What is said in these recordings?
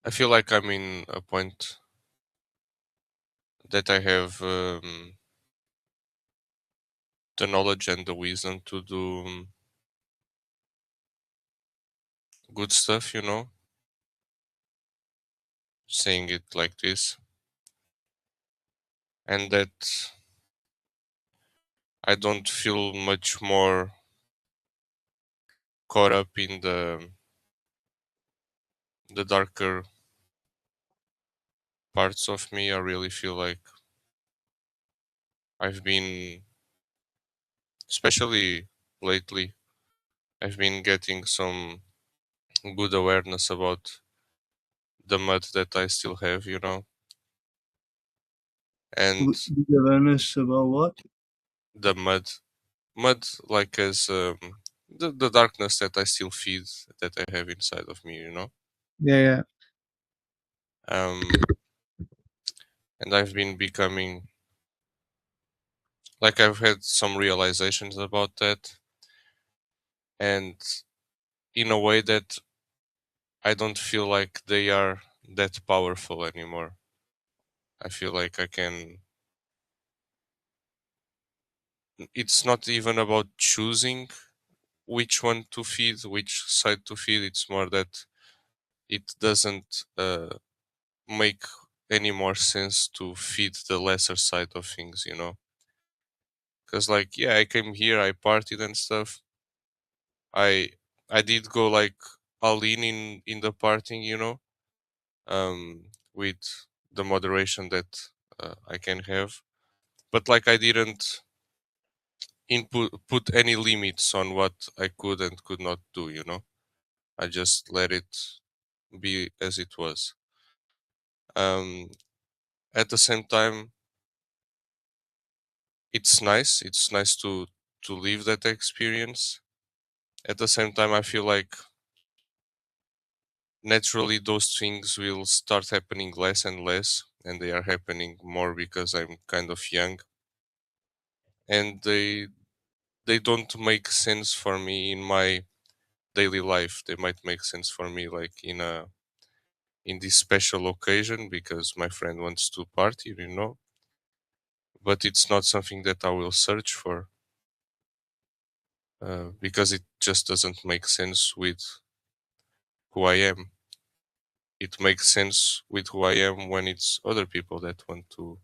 I feel like I'm in a point that I have the knowledge and the wisdom to do good stuff, saying it like this, and that I don't feel much more caught up in the darker parts of me. I really feel like I've been, especially lately, I've been getting some good awareness about the mud that I still have, and The awareness about what? the mud like as the darkness that I still feed that I have inside of me. Yeah, yeah. Um, and I've been becoming like I've had some realizations about that, and in a way that I don't feel like they are that powerful anymore. I feel like I can. It's not even about choosing which one to feed, which side to feed. It's more that it doesn't make any more sense to feed the lesser side of things. Because like, yeah, I came here, I partied and stuff. I I did go like all in the partying, with the moderation that I can have. But like, I didn't input put any limits on what I could and could not do. I just let it be as it was. Um, at the same time, it's nice to live that experience. At the same time, I feel like naturally those things will start happening less and less, and they are happening more because I'm kind of young, and they don't make sense for me in my daily life. They might make sense for me like in this special occasion because my friend wants to party, but it's not something that I will search for because it just doesn't make sense with who I am. It makes sense with who I am when it's other people that want to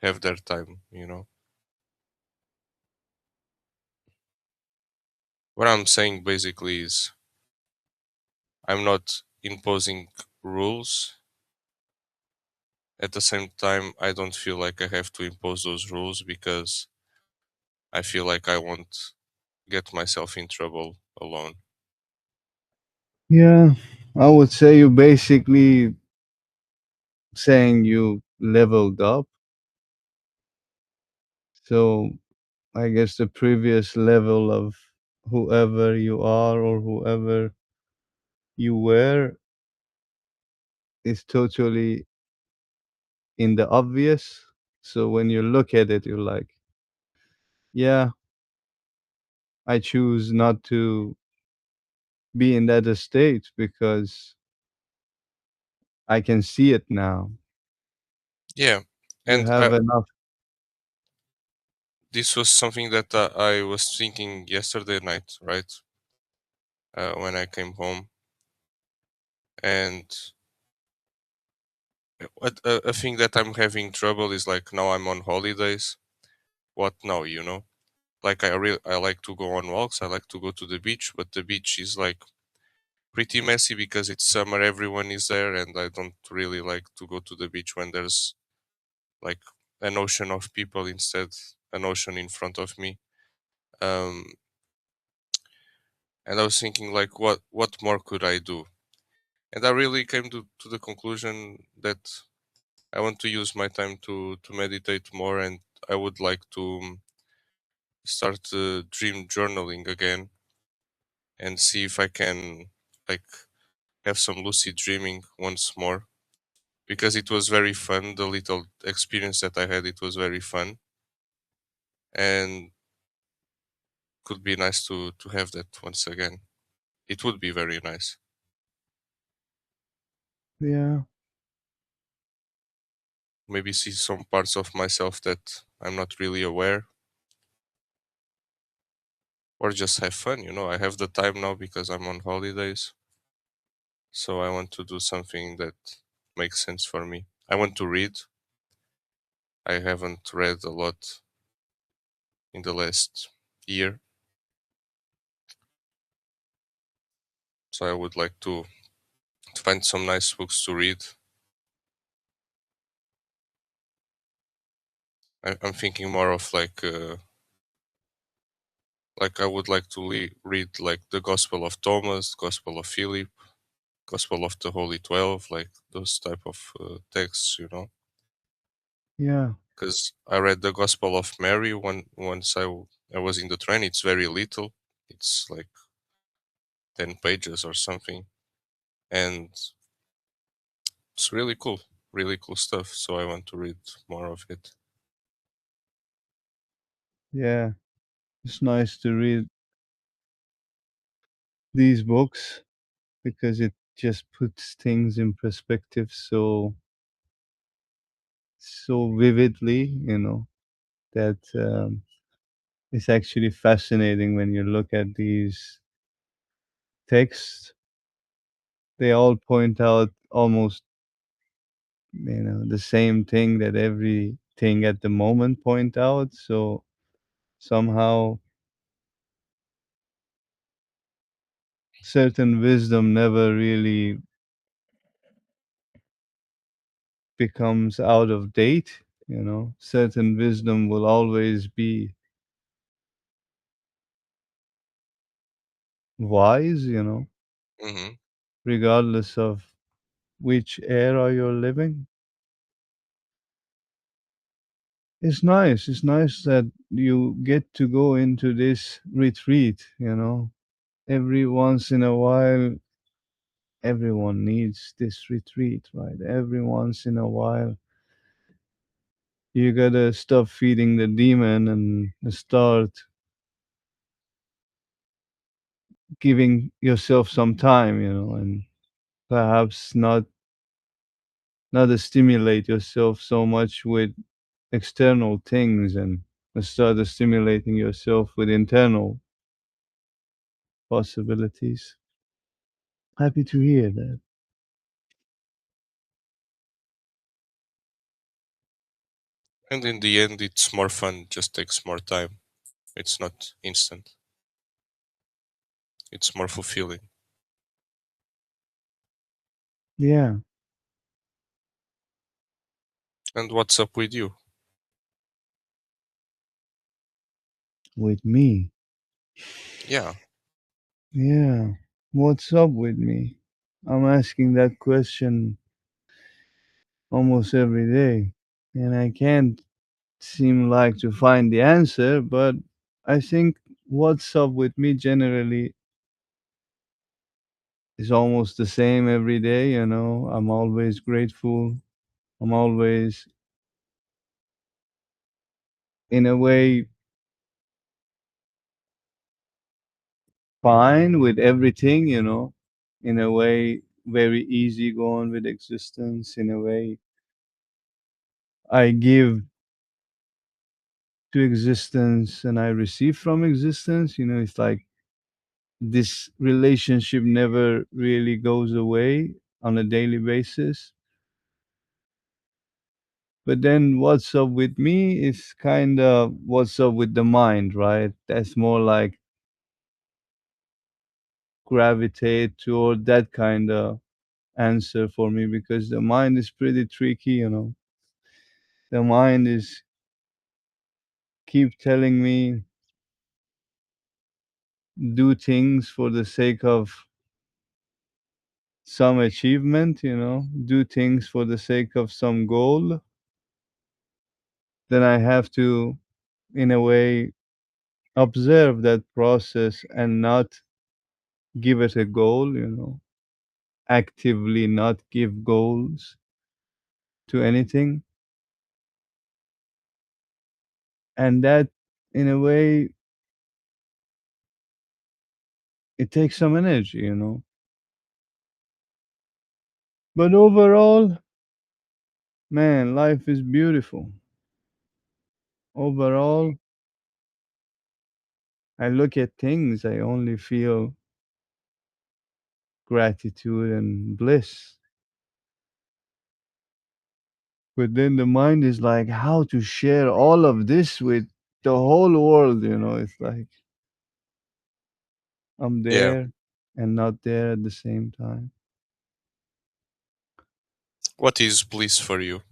have their time. What I'm saying basically is I'm not imposing rules. At the same time, I don't feel like I have to impose those rules because I feel like I won't get myself in trouble alone. Yeah, I would say you basically saying you leveled up. So I guess the previous level of whoever you are or whoever you were is totally in the obvious. So when you look at it, you're like, yeah, I choose not to be in that state because I can see it now. Yeah, You and have enough. this was something that I was thinking yesterday night, right? When I came home, and a thing that I'm having trouble is like now I'm on holidays. What now? Like I like to go on walks. I like to go to the beach, but the beach is like pretty messy because it's summer. Everyone is there, and I don't really like to go to the beach when there's like an ocean of people instead an ocean in front of me. Um, and I was thinking like, what more could I do? And I really came to the conclusion that I want to use my time to meditate more, and I would like to start dream journaling again and see if I can like have some lucid dreaming once more because it was very fun. The little experience that I had, it was very fun, and could be nice to have that once again. It would be very nice. Yeah. Maybe see some parts of myself that I'm not really aware, or just have fun. I have the time now because I'm on holidays, so I want to do something that makes sense for me. I want to read. I haven't read a lot in the last year, so I would like to find some nice books to read. I'm thinking more of like I would like to read like the Gospel of Thomas, Gospel of Philip, Gospel of the Holy 12, like those type of texts. Yeah. Because I read the Gospel of Mary once I was in the train. It's very little. It's like 10 pages or something, and it's really cool stuff. So I want to read more of it. Yeah. It's nice to read these books because it just puts things in perspective so vividly, that it's actually fascinating when you look at these texts. They all point out almost, the same thing that everything at the moment point out. So somehow certain wisdom never really becomes out of date. Certain wisdom will always be wise, Hmm. regardless of which era you're living. It's nice that you get to go into this retreat. Every once in a while, everyone needs this retreat, right? Every once in a while, you gotta stop feeding the demon and start giving yourself some time, and perhaps not to stimulate yourself so much with external things, and start stimulating yourself with internal possibilities. Happy to hear that. And in the end, it's more fun. Just takes more time. It's not instant. It's more fulfilling. Yeah, And what's up with you? with me. Yeah. Yeah. What's up with me? I'm asking that question almost every day, and I can't seem like to find the answer, but I think what's up with me generally is almost the same every day. I'm always grateful. I'm always, in a way, fine with everything, in a way, very easy going with existence. In a way, I give to existence and I receive from existence. It's like this relationship never really goes away on a daily basis. But then what's up with me is kind of what's up with the mind, right? That's more like gravitate toward that kind of answer for me, because the mind is pretty tricky. The mind is keep telling me do things for the sake of some achievement, do things for the sake of some goal. Then I have to, in a way, observe that process and not give it a goal, actively not give goals to anything. And that, in a way, it takes some energy. But overall, man, life is beautiful. Overall, I look at things, I only feel gratitude and bliss. But then the mind is like, how to share all of this with the whole world, you know? It's like I'm Yeah. there and not there at the same time. What is bliss for you?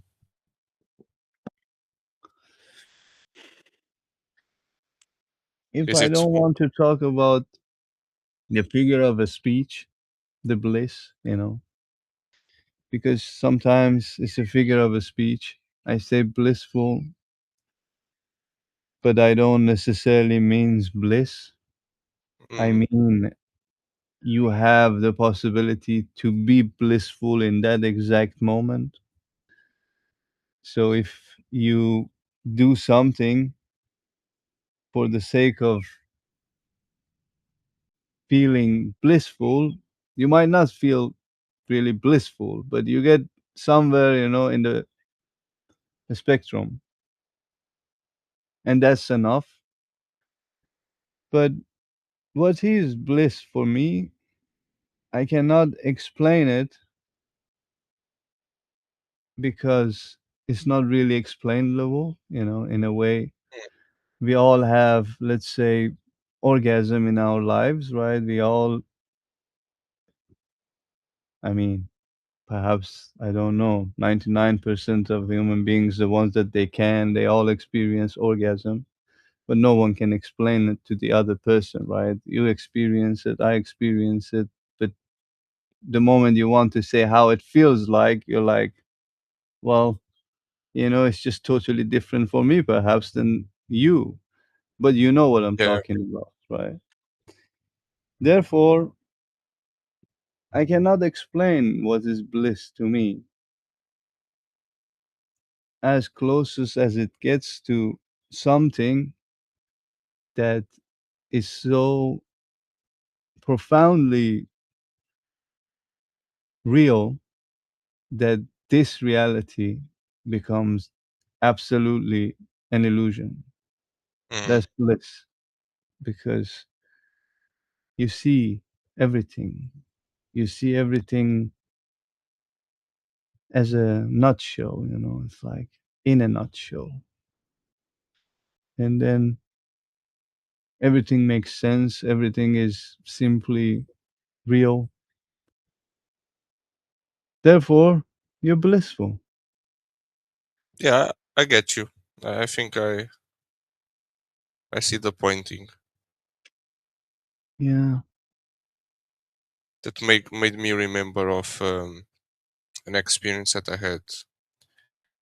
If Is I it don't want to talk about the figure of a speech, the bliss, you know, because sometimes it's a figure of a speech. I say blissful, but I don't necessarily means bliss. I mm, mean you have the possibility to be blissful in that exact moment. So if you do something for the sake of feeling blissful, you might not feel really blissful, but you get somewhere, you know, in the spectrum, and that's enough. But what is bliss for me, I cannot explain it because it's not really explainable, you know, in a way. We all have, let's say, orgasm in our lives, right? We all, I mean, perhaps, I don't know, 99% of human beings, the ones that they all experience orgasm, but no one can explain it to the other person, right? You experience it, I experience it, but the moment you want to say how it feels like, you're like, well, you know, it's just totally different for me, perhaps, than you, but you know what I'm yeah. talking about, right? Therefore, I cannot explain what is bliss to me. As closest as it gets to something that is so profoundly real that this reality becomes absolutely an illusion. mm, That's bliss because you see everything. You see everything as a nutshell, you know, it's like in a nutshell. And then everything makes sense, everything is simply real. Therefore, you're blissful. yeah, I get you. I think I see the pointing. Yeah, That made me remember of an experience that I had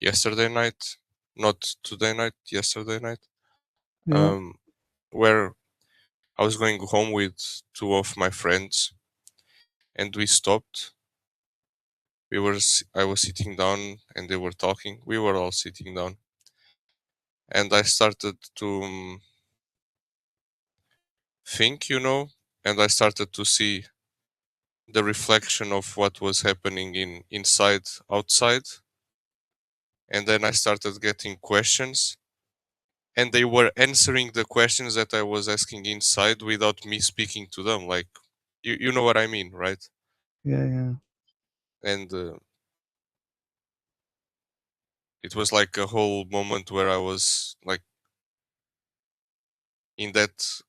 yesterday night, not today night, yesterday night, yeah, um, where I was going home with two of my friends, and we stopped. I was sitting down, and they were talking. We were all sitting down, and I started to think, and I started to see the reflection of what was happening inside, outside, and then I started getting questions, and they were answering the questions that I was asking inside without me speaking to them. Like, you know what I mean, right? yeah, yeah. And it was like a whole moment where I was like in that,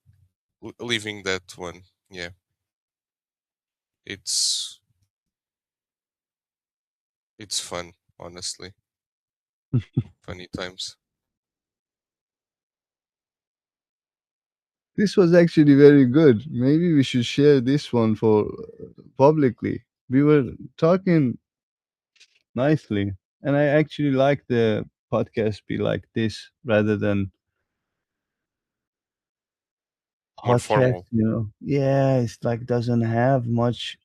living that one. Yeah, it's it's fun, honestly. Funny times. This was actually very good. Maybe we should share this one for publicly. We were talking nicely, and I actually like the podcast be like this rather than More podcast. formal. You know, yeah, it's like doesn't have much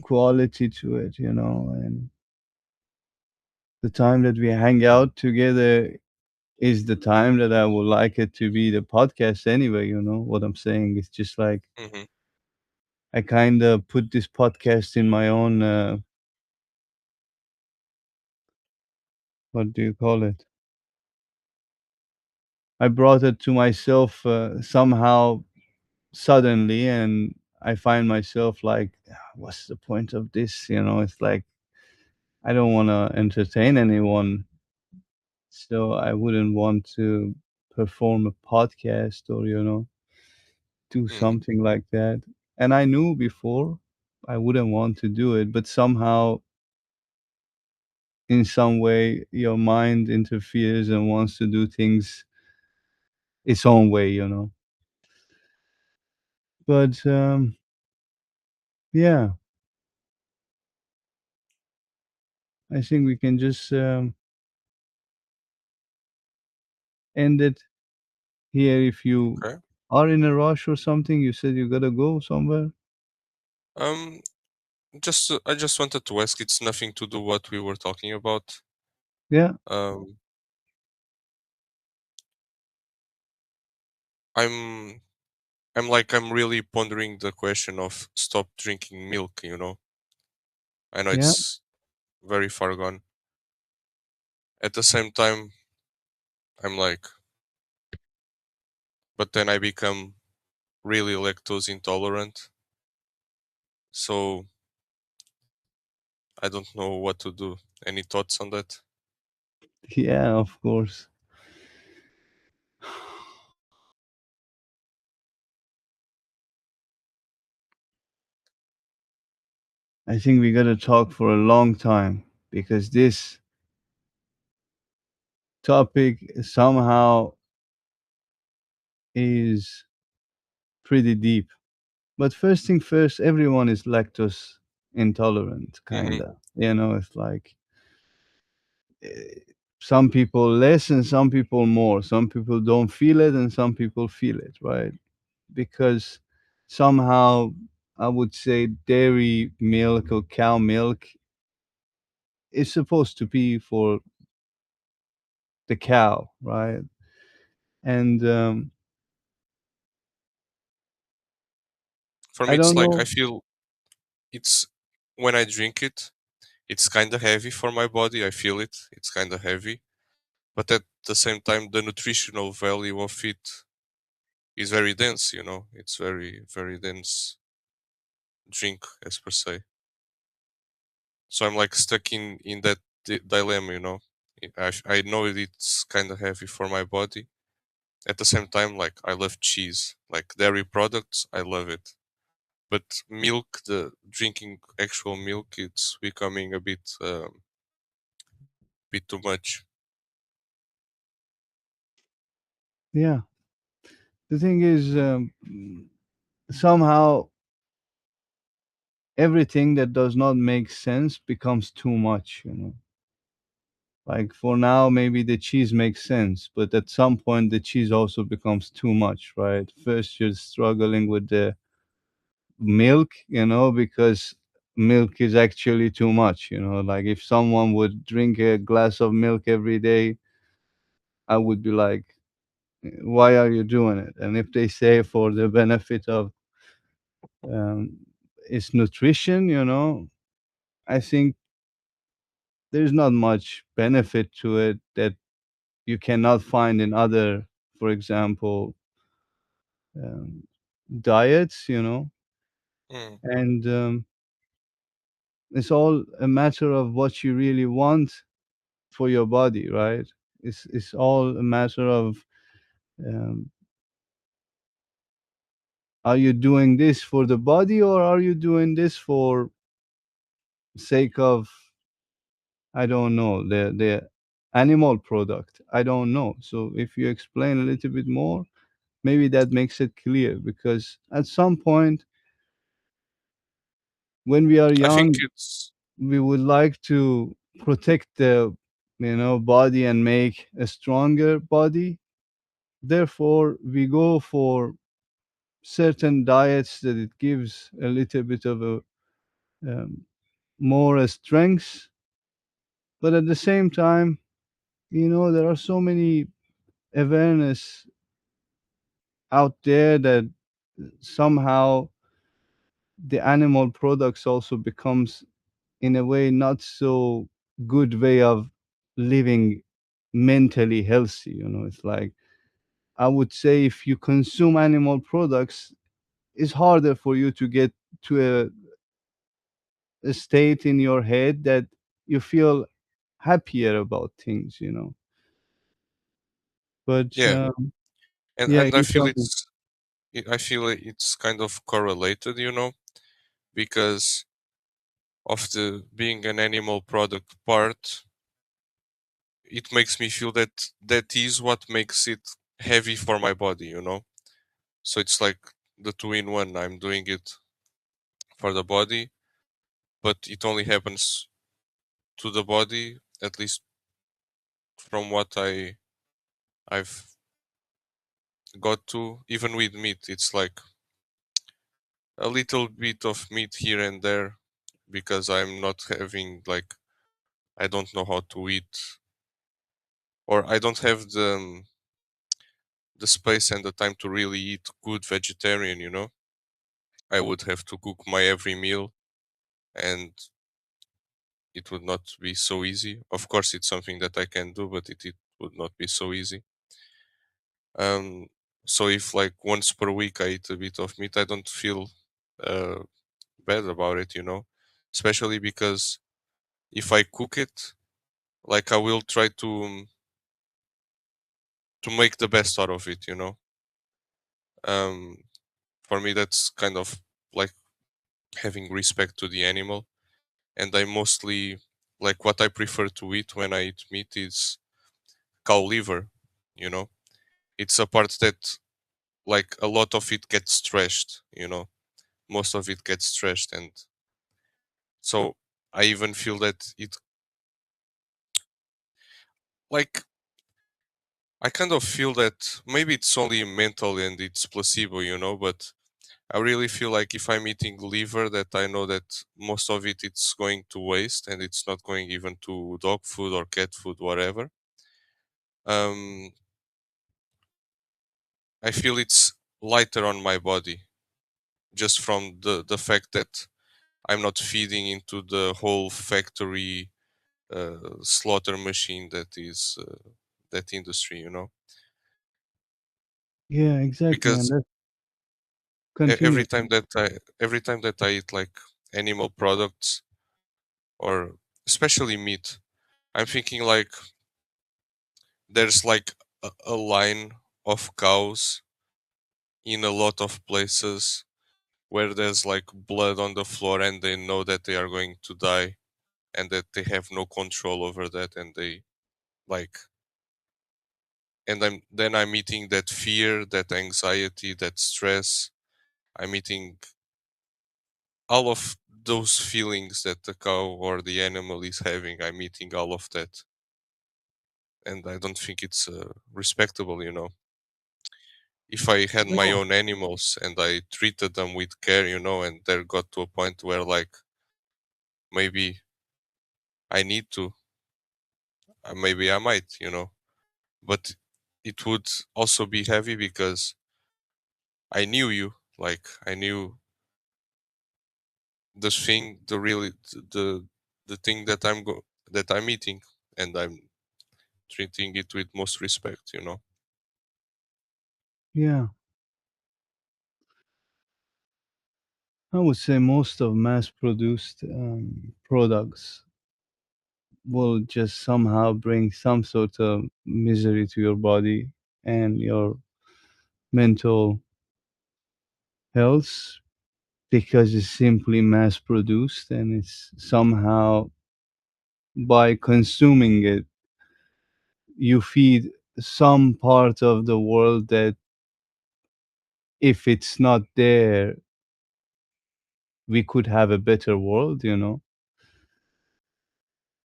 quality to it. You know, and the time that we hang out together is the time that I would like it to be the podcast anyway. You know what I'm saying? It's just like Hmm. I kind of put this podcast in my own. what do you call it? I brought it to myself somehow suddenly, and I find myself like, "Ah, what's the point of this? You know, it's like I don't want to entertain anyone, so I wouldn't want to perform a podcast or, do Mm, something like that. And I knew before I wouldn't want to do it, but somehow, in some way, your mind interferes and wants to do things its own way, But yeah, I think we can just end it here. If you okay. are in a rush or something, you said you gotta go somewhere. Um, I just wanted to ask. It's nothing to do what we were talking about. Yeah, Um, I'm I'm really pondering the question of stop drinking milk. I know yeah, it's very far gone. At the same time, I'm like, but then I become really lactose intolerant. So I don't know what to do. Any thoughts on that? yeah, of course. I think we gotta talk for a long time because this topic somehow is pretty deep. But first thing first, everyone is lactose intolerant, Mm-hmm. kinda. It's like eh, some people less and some people more. Some people don't feel it and some people feel it, right? Because somehow I would say dairy milk or cow milk is supposed to be for the cow, right? And For me, I it's don't like I know. feel it's when I drink it, it's kind of heavy for my body. I feel it. It's kind of heavy, but at the same time, the nutritional value of it is very dense. It's very very dense drink as per se. So I'm like stuck in that dilemma. I know it's kind of heavy for my body. At the same time, like I love cheese, like dairy products, I love it. But milk, the drinking actual milk, it's becoming a bit too much. Yeah, the thing is, somehow everything that does not make sense becomes too much. Like for now, maybe the cheese makes sense, but at some point, the cheese also becomes too much, right? First, you're struggling with the milk, because milk is actually too much. Like if someone would drink a glass of milk every day, I would be like, why are you doing it? And if they say for the benefit of um, its nutrition, I think there's not much benefit to it that you cannot find in other, for example, um, diets. Mm, And it's all a matter of what you really want for your body, right? It's all a matter of, um, are you doing this for the body or are you doing this for sake of, I don't know, the animal product? I don't know. So if you explain a little bit more, maybe that makes it clear, because at some point when we are I think young, it's we would like to protect the body and make a stronger body. Therefore we go for certain diets that it gives a little bit of a more strength, but at the same time, there are so many awareness out there that somehow the animal products also becomes, in a way, not so good way of living mentally healthy. It's like, I would say, if you consume animal products, it's harder for you to get to a state in your head that you feel happier about things. But Yeah, yeah, and you tell me. I feel it's kind of correlated, because of the being an animal product part, it makes me feel that that is what makes it heavy for my body. So it's like the two in one. I'm doing it for the body, but it only happens to the body, at least from what I've got to. Even with meat, it's like a little bit of meat here and there because I'm not having like I don't know how to eat, or I don't have the space and the time to really eat good vegetarian. I would have to cook my every meal, and it would not be so easy. Of course, it's something that I can do, but it would not be so easy. Um, so if like once per week I eat a bit of meat, I don't feel uh, bad about it. Especially because if I cook it, like I will try to make the best out of it. Um, for me, that's kind of like having respect to the animal, and I mostly like what I prefer to eat when I eat meat is cow liver. You know, it's a part that like a lot of it gets trashed. Most of it gets trashed, and so I even feel that it like I kind of feel that maybe it's only mental and it's placebo, but I really feel like if I'm eating liver, that I know that most of it it's going to waste and it's not going even to dog food or cat food, whatever. Um, I feel it's lighter on my body just from the fact that I'm not feeding into the whole factory slaughter machine that is that industry. Yeah, exactly, and Because let's continue. every time that I eat like animal products or especially meat, I'm thinking like there's like a line of cows in a lot of places where there's like blood on the floor and they know that they are going to die and that they have no control over that and they like and I'm eating that fear, that anxiety, that stress. I'm eating all of those feelings that the cow or the animal is having. I'm eating all of that, and I don't think it's respectable. If I had my No. own animals and I treated them with care, and they got to a point where like maybe I need to, maybe I might, but it would also be heavy because I knew you, like I knew the thing, the the thing that I'm eating, and I'm treating it with most respect. Yeah, I would say most of mass-produced products will just somehow bring some sort of misery to your body and your mental health, because it's simply mass-produced, and it's somehow, by consuming it, you feed some part of the world that, if it's not there, we could have a better world.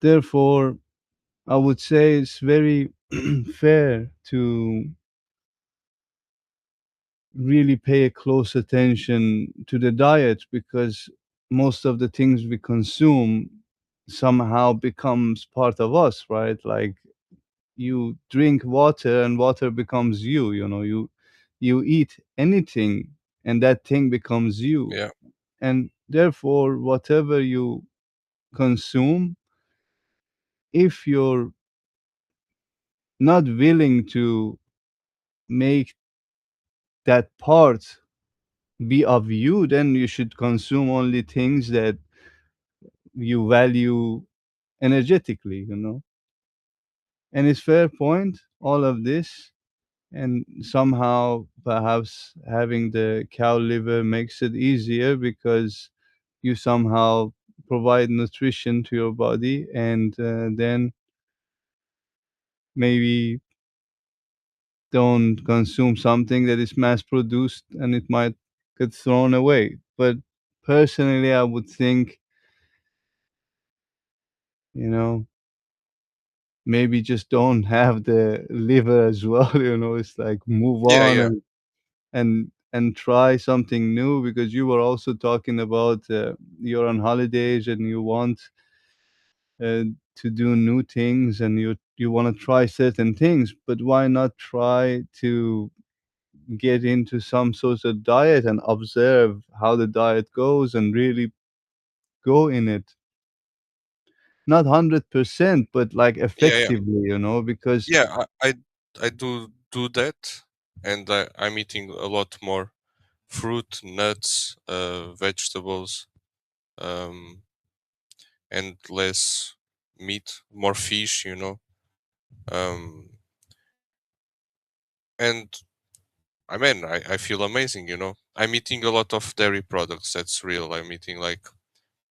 Therefore, I would say it's very fair to really pay close attention to the diet, because most of the things we consume somehow becomes part of us, right? Like, you drink water and water becomes you eat anything and that thing becomes you. Yeah, And therefore, whatever you consume, if your not willing to make that part be of you, then you should consume only things that you value energetically, you know. And it's fair point, all of this. And somehow perhaps having the cow liver makes it easier because you somehow provide nutrition to your body, and then maybe don't consume something that is mass produced and it might get thrown away. But personally, I would think, you know, maybe just don't have the liver as well. You know, it's like move Yeah, on yeah, and try something new, because you were also talking about you're on holidays and you want uh, to do new things, and you want to try certain things. But why not try to get into some sort of diet and observe how the diet goes and really go in it, not 100% but like yeah, yeah, effectively, you know, because yeah. I do that, and I'm eating a lot more fruit, nuts, vegetables, um, and less meat, more fish. Um, and I feel amazing. I'm eating a lot of dairy products. That's real. I'm eating like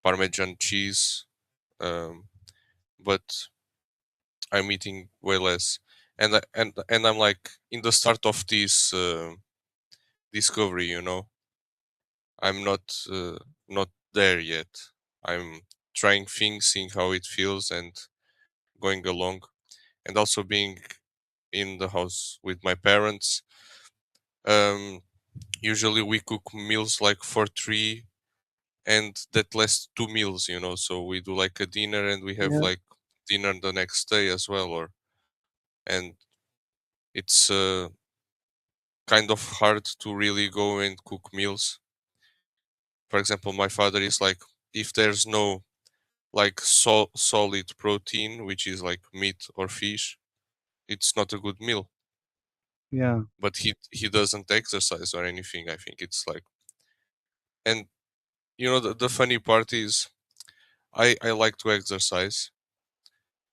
Parmesan cheese, um, but I'm eating way less. And I'm like in the start of this discovery. I'm not there yet. I'm trying things, seeing how it feels, and going along, and also being in the house with my parents. Um, Usually we cook meals like for three, and that lasts 2 meals. So we do like a dinner, and we have yeah, like dinner the next day as well, or and it's kind of hard to really go and cook meals. For example, my father is like, if there's no like solid protein, which is like meat or fish, it's not a good meal. yeah, But he doesn't exercise or anything. I think it's like, and the funny part is, I like to exercise.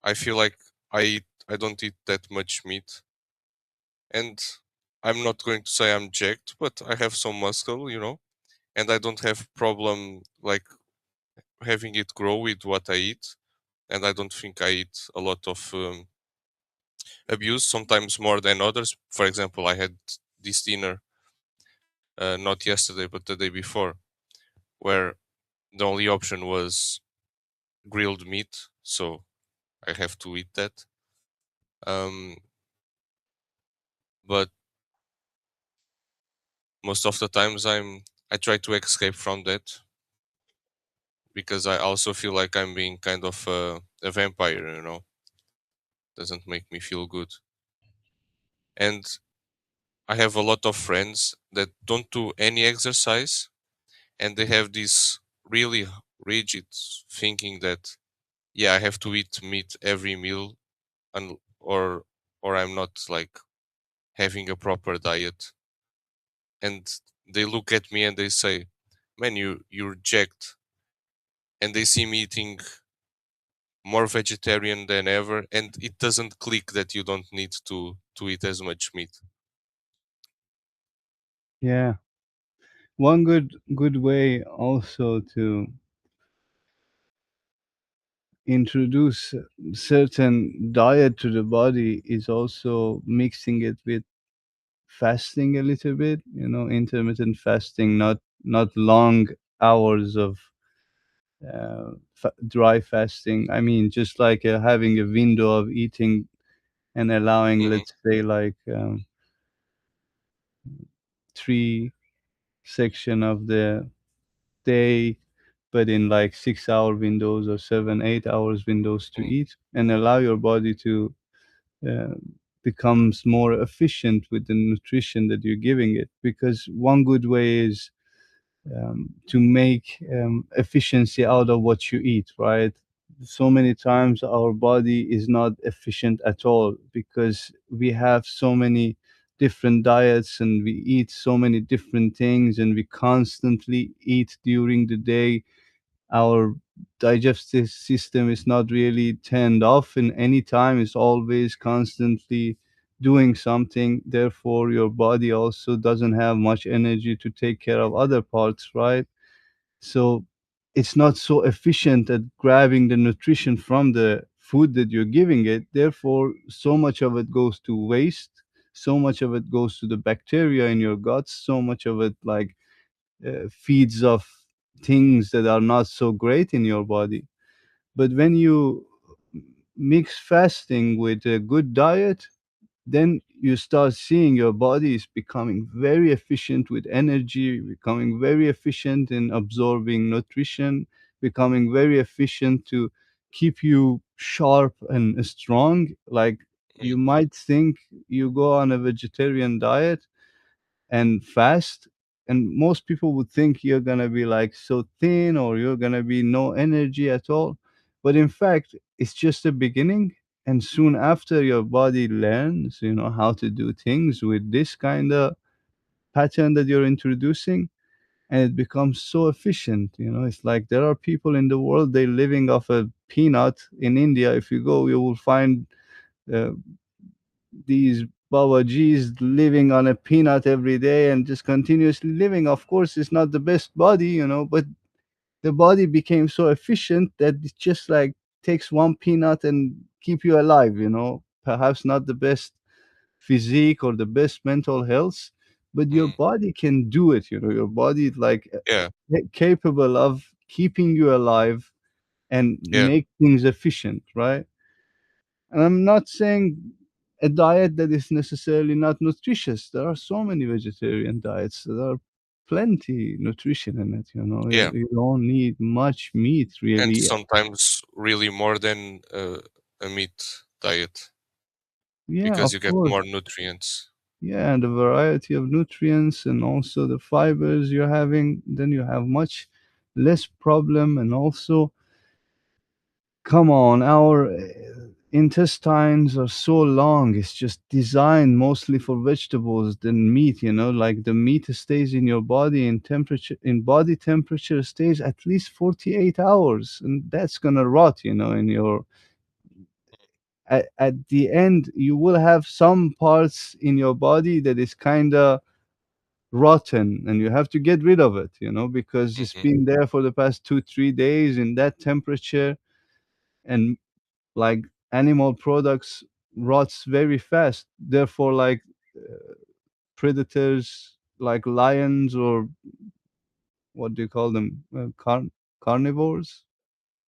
I feel like I don't eat that much meat, and I'm not going to say I'm jacked, but I have some muscle. And I don't have problem like having it grow with what I eat. And I don't think I eat a lot of abuse, sometimes more than others. For example, I had this dinner not yesterday but the day before, where the only option was grilled meat, so I have to eat that. Um, but most of the times I try to escape from that, because I also feel like I'm being kind of a vampire. Doesn't make me feel good. And I have a lot of friends that don't do any exercise, and they have this really rigid thinking that, yeah, I have to eat meat every meal, and or I'm not like having a proper diet. And they look at me and they say, man, you're jacked. And they see me eating more vegetarian than ever, and it doesn't click that you don't need to eat as much meat. yeah. One good way also to introduce certain diet to the body is also mixing it with fasting a little bit, you know, intermittent fasting, not long hours of dry fasting. I mean, just like having a window of eating and allowing, Hmm. let's say, like three section of the day, but in like 6 hour windows or 7 8 hours windows to Hmm. eat, and allow your body to uh, becomes more efficient with the nutrition that you're giving it. Because one good way is to make efficiency out of what you eat, right? so many times our body is not efficient at all because we have so many different diets and we eat so many different things and we constantly eat during the day. Our digestive system is not really turned off in any time, it's always constantly doing something. Therefore your body also doesn't have much energy to take care of other parts, right? So it's not so efficient at grabbing the nutrition from the food that you're giving it. Therefore, so much of it goes to waste. So much of it goes to the bacteria in your guts. So much of it like feeds off things that are not so great in your body. But when you mix fasting with a good diet, then you start seeing your body is becoming very efficient with energy, becoming very efficient in absorbing nutrition, becoming very efficient to keep you sharp and strong. Like you mm, might think you go on a vegetarian diet and fast, and most people would think you're gonna be like so thin or you're gonna be no energy at all. But in fact, it's just the beginning. And soon after, your body learns, how to do things with this kind of pattern that you're introducing, and it becomes so efficient. It's like there are people in the world, they living off a peanut. In India, if you go, you will find uh, these Baba G's living on a peanut every day and just continuously living. Of course, it's not the best body, but the body became so efficient that it just like takes one peanut and keep you alive. Perhaps not the best physique or the best mental health, but your mm, body can do it. Your body is like yeah, capable of keeping you alive and yeah, make things efficient, right? And I'm not saying a diet that is necessarily not nutritious. There are so many vegetarian diets. There are plenty nutrition in it. yeah, You don't need much meat and really. sometimes really more than a meat diet Yeah, because of you get course. more nutrients. Yeah, and the variety of nutrients and also the fibers you're having, then you have much less problem. And also, come on, our intestines are so long. It's just designed mostly for vegetables than meat, like the meat stays in your body in temperature, in body temperature stays at least 48 hours, and that's gonna rot, in your at the end you will have some parts in your body that is kind of rotten and you have to get rid of it, because it's Hmm. been there for the past 2 3 days in that temperature. And like animal products rots very fast, therefore like predators like lions or what do you call them, carnivores,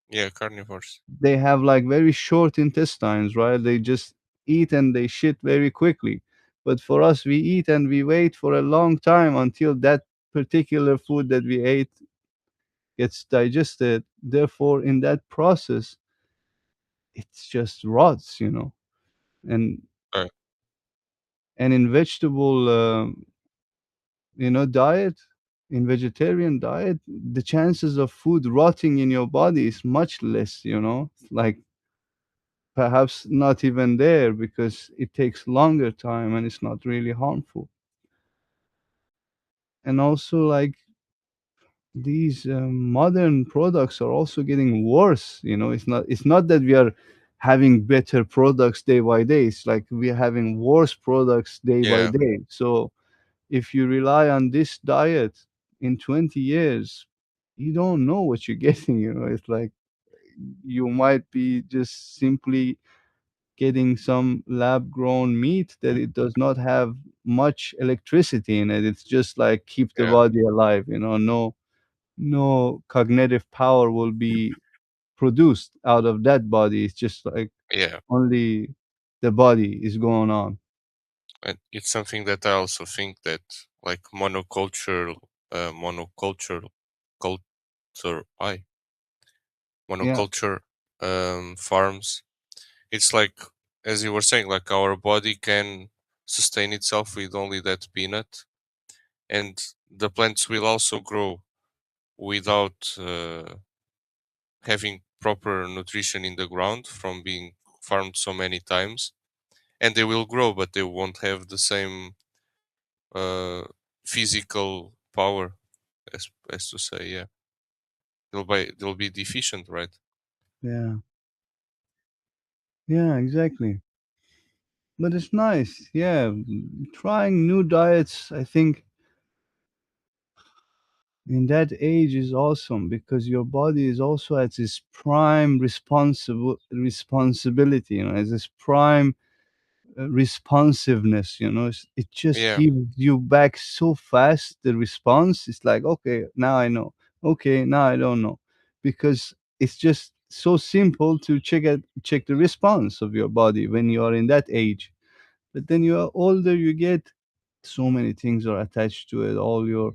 Yeah, carnivores. they have like very short intestines, right? They just eat and they shit very quickly. But for us, we eat and we wait for a long time until that particular food that we ate gets digested. Therefore in that process it's just rots, and Uh, in vegetable diet, in vegetarian diet, the chances of food rotting in your body is much less, like perhaps not even there because it takes longer time and it's not really harmful. And also like these modern products are also getting worse. It's not that we are having better products day by day, it's like we are having worse products day by yeah, day. So if you rely on this diet in 20 years, you don't know what you're getting. It's like you might be just simply getting some lab grown meat that it does not have much electricity in it. It's just like keep the yeah, body alive. No cognitive power will be produced out of that body. It's just like yeah. only the body is going on. And it's something that I also think that like monoculture, I Yeah, monoculture farms. It's like as you were saying, like our body can sustain itself with only that peanut, and the plants will also grow without having proper nutrition in the ground from being farmed so many times, and they will grow, but they won't have the same uh, physical power, as to say. Yeah, they'll be deficient, right? Yeah, yeah, exactly. But it's nice. Yeah, trying new diets, I think in that age is awesome because your body is also at its prime responsibility, at its prime responsiveness. It just Yeah, gives you back so fast the response. It's like, okay, now I know. Okay, now I don't know, because it's just so simple to check the response of your body when you are in that age. But then you are older, you get so many things are attached to it, all your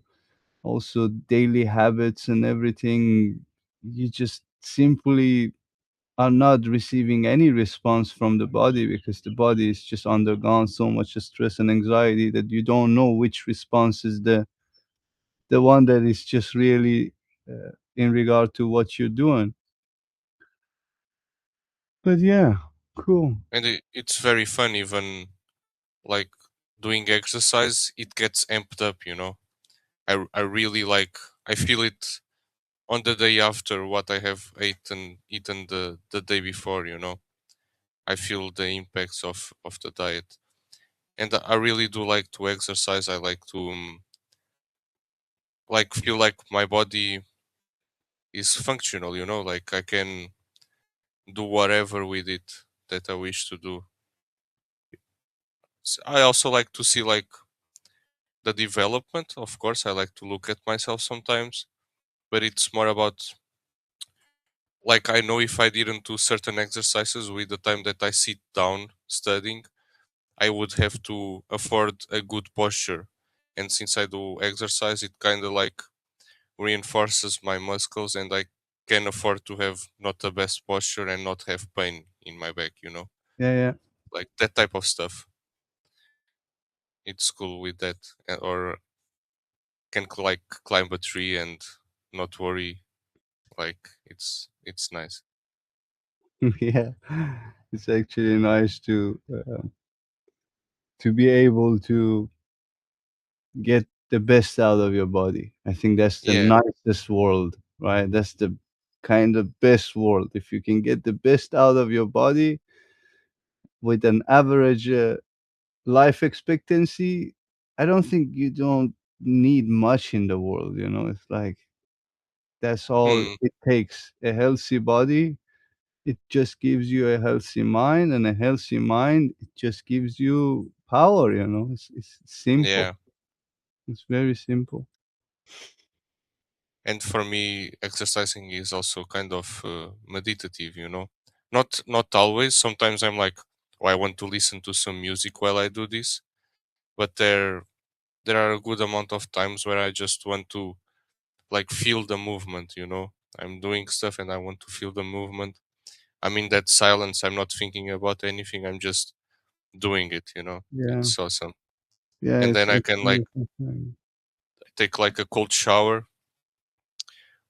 also daily habits and everything. You just simply are not receiving any response from the body because the body is just undergone so much stress and anxiety that you don't know which response is the one that is just really in regard to what you're doing. But yeah, cool. and it's very fun. Even like doing exercise, it gets amped up. I really like. I feel it on the day after what I have eaten the day before. I feel the impacts of the diet, and I really do like to exercise. I like to like feel like my body is functional. Like I can do whatever with it that I wish to do. I also like to see like the development. Of course, I like to look at myself sometimes, but it's more about like I know if I didn't do certain exercises with the time that I sit down studying, I would have to afford a good posture. And since I do exercise, it kind of like reinforces my muscles, and I can afford to have not the best posture and not have pain in my back. Yeah, yeah. Like that type of stuff. It's cool with that. Or can like climb a tree and not worry. Like it's nice. Yeah, it's actually nice to be able to get the best out of your body. I think that's the Yeah, nicest world, right? That's the kind of best world. If you can get the best out of your body with an average life expectancy, I don't think you don't need much in the world. It's like that's all mm, it takes. A healthy body, it just gives you a healthy mind, and a healthy mind, it just gives you power. It's simple. yeah. It's very simple. And for me, exercising is also kind of meditative. Not always. Sometimes I'm like, oh, I want to listen to some music while I do this, but there are a good amount of times where I just want to like feel the movement. I'm doing stuff and I want to feel the movement. I'm in that silence. I'm not thinking about anything. I'm just doing it. Yeah. It's awesome. Yeah, And it's then I can like actually fascinating. take like a cold shower,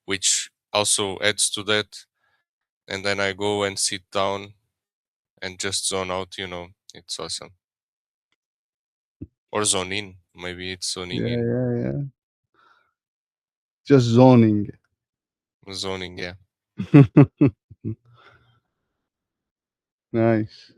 which also adds to that. And then I go and sit down and just zone out. It's awesome. Or zone in. Maybe it's zoning Yeah, in. yeah, yeah. Just zoning. Zoning, yeah. Nice.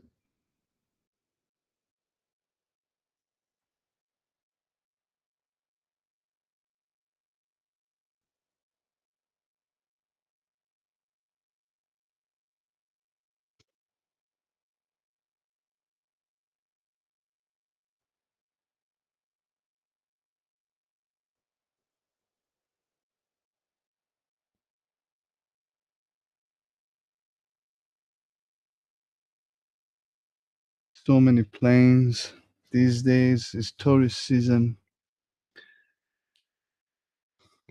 So many planes these days. It's tourist season.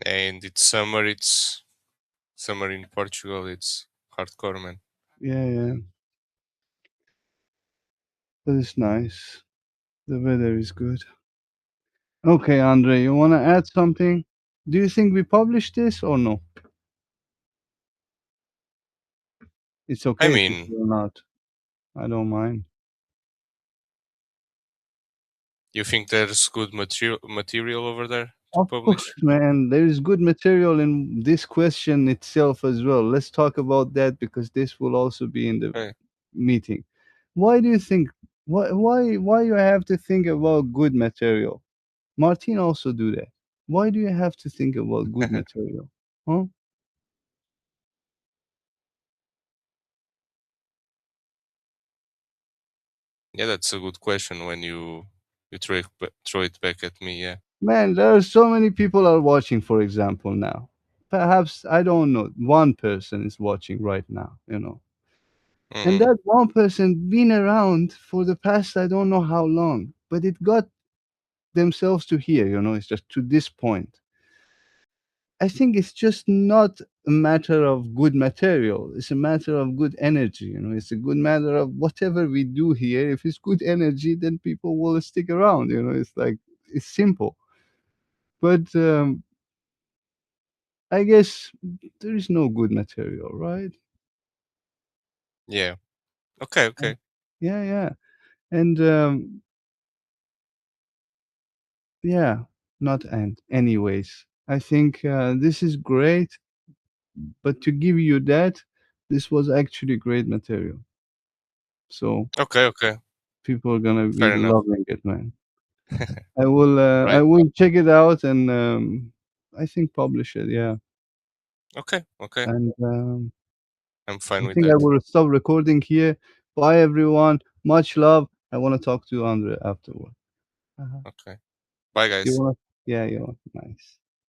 And it's summer. It's summer in Portugal. It's hardcore, man. Yeah, yeah. But it's nice. The weather is good. Okay, Andre, you want to add something? Do you think we published this or no? It's I okay if it's mean, not. I don't mind. you think there's good material over there to Of course, publish? man. There is good material in this question itself as well. Let's talk about that because this will also be in the Okay. meeting. Why do you think why you have to think about good material? Martin also do that. Why do you have to think about good material? Huh? Yeah, that's a good question when you throw it back at me. Yeah. Man, there are so many people are watching, for example, now. Perhaps I don't know, one person is watching right now, you know. And Mm-hmm. that one person been around for the past I don't know how long, but it got themselves to here, you know, it's just to this point. I think it's just not a matter of good material. It's a matter of good energy, you know. It's a good matter of whatever we do here. If it's good energy, then people will stick around, you know. It's like it's simple. But I guess there is no good material, right? Yeah. Okay. Uh, Okay. Yeah, yeah. And yeah, not and anyways. I think this is great, but to give you that, this was actually great material. So Okay. Okay. people are gonna be Fair enough. loving it, man. I Right. will check it out and I think publish it, yeah. Okay. Okay. And I'm fine I with think I that. will stop recording here. Bye everyone. Much love. I want to talk to Andre afterward. Uh-huh. Okay. Bye, You guys. want? Yeah, you want. Nice.